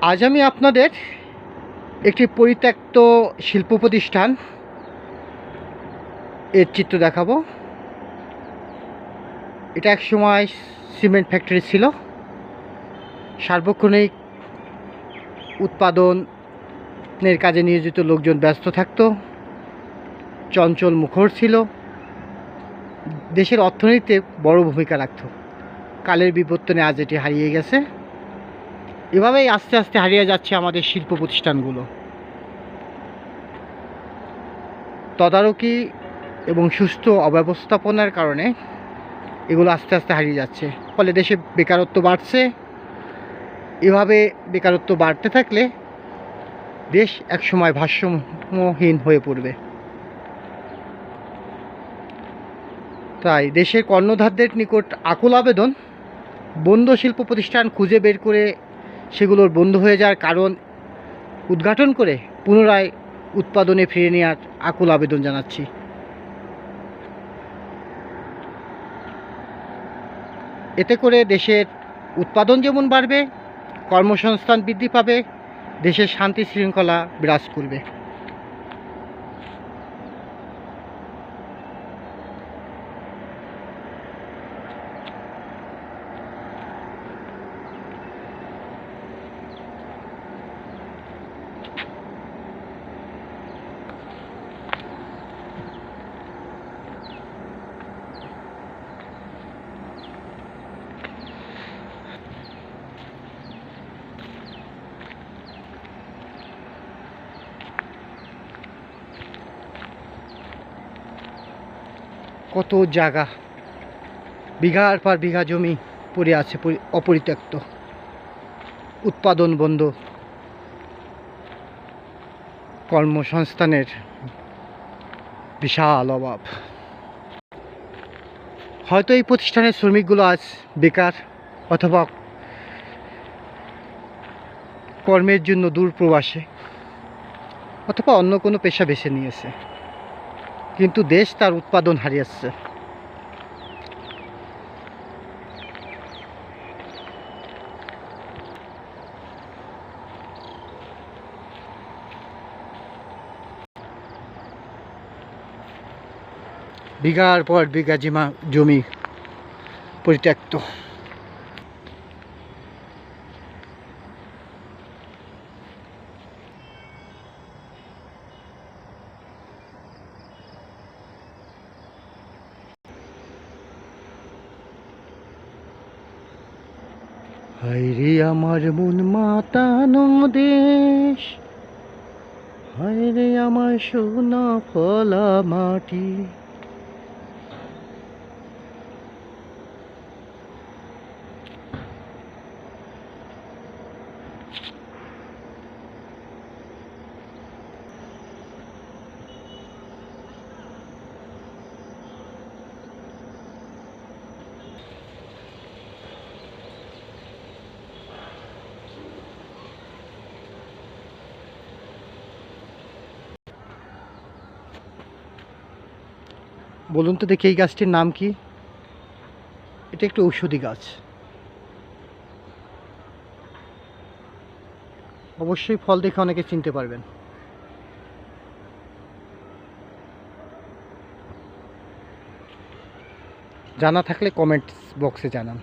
আজ আমি আপনাদের একটি পরিত্যক্ত শিল্প প্রতিষ্ঠান এর চিত্র দেখাবো। এটা এক সময় সিমেন্ট ফ্যাক্টরি ছিল। সার্বক্ষণিক উৎপাদনের কাজে নিয়োজিত লোকজন ব্যস্ত থাকতো, চঞ্চল মুখর ছিল, দেশের অর্থনীতিতে বড় ভূমিকা রাখত। কালের বিবর্তনে আজ এটি হারিয়ে গেছে। এভাবেই আস্তে আস্তে হারিয়ে যাচ্ছে আমাদের শিল্প প্রতিষ্ঠানগুলো। তদারকি এবং সুস্থ অব্যবস্থাপনার কারণে এগুলো আস্তে আস্তে হারিয়ে যাচ্ছে, ফলে দেশে বেকারত্ব বাড়ছে। এভাবে বেকারত্ব বাড়তে থাকলে দেশ একসময় ভারসাম্যহীন হয়ে পড়বে। তাই দেশের কর্ণধারদের নিকট আকুল আবেদন, বন্ধ শিল্প প্রতিষ্ঠান খুঁজে বের করে সেগুলোর বন্ধ হয়ে যাওয়ার কারণ উদ্ঘাটন করে পুনরায় উৎপাদনে ফিরে নেওয়ার আকুল আবেদন জানাচ্ছি। এতে করে দেশের উৎপাদন যেমন বাড়বে, কর্মসংস্থান বৃদ্ধি পাবে, দেশের শান্তি শৃঙ্খলা বিরাজ করবে। কত জায়গা, বিঘার পর বিঘা জমি পড়ে আছে অপরিত্যক্ত, উৎপাদন বন্ধ, কর্মসংস্থানের বিশাল অভাব। হয়তো এই প্রতিষ্ঠানের শ্রমিকগুলো আজ বেকার অথবা কর্মের জন্য দূর প্রবাসে অথবা অন্য কোনো পেশা বেছে নিয়েছে, কিন্তু দেশ তার উৎপাদন হারিয়েছে। বিঘার পর বিঘা জমি পরিত্যক্ত। হায়রে আমার মন মাতানো দেশ, হায়রে আমার সোনা ফলা মাটি। বলুন তো দেখি এই গাছটির নাম কি? এটা একটি ঔষধি গাছ। অবশ্যই ফল দেখে অনেকে চিনতে পারবেন। জানা থাকলে কমেন্ট বক্সে জানান।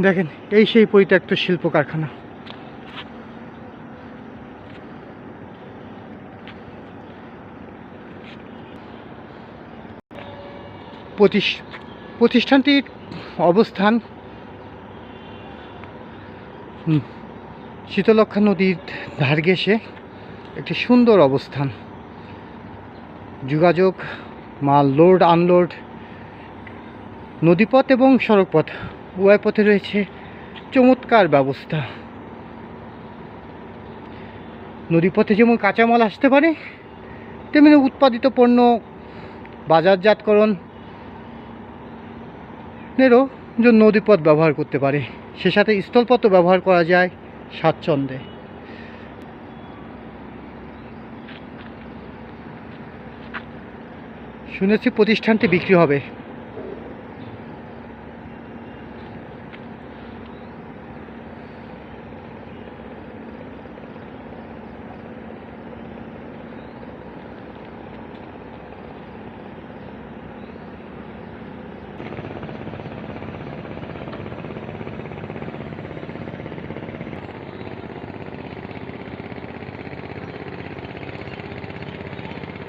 দেখেন, এই সেই পরিত্যক্ত শিল্প কারখানা। প্রতিষ্ঠানটির অবস্থান শীতলক্ষ্যা নদীর ধার ঘেঁষে একটি সুন্দর অবস্থান। যোগাযোগ, মাল লোড আনলোড, নদীপথ এবং সড়কপথ উভয় পথে রয়েছে চমৎকার ব্যবস্থা। নদীপথে যেমন কাঁচামাল আসতে পারে, তেমনি উৎপাদিত পণ্য বাজারজাতকরণেরও যে নদীপথ ব্যবহার করতে পারে, সে সাথে স্থলপথও ব্যবহার করা যায় স্বাচ্ছন্দ্যে। শুনেছি প্রতিষ্ঠানটি বিক্রি হবে।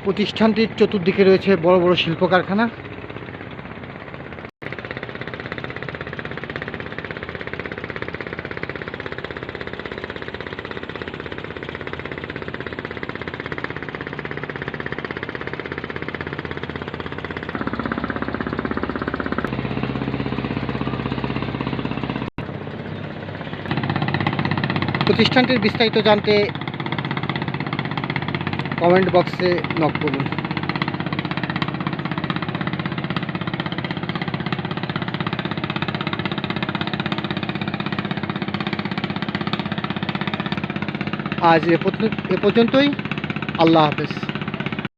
প্রতিষ্ঠানটির চতুর্দিকে রয়েছে বড় বড় শিল্প কারখানা। প্রতিষ্ঠানটির বিস্তারিত জানতে কমেন্ট বক্সে নক করুন। আজ এ পর্যন্তই। আল্লাহ হাফেজ।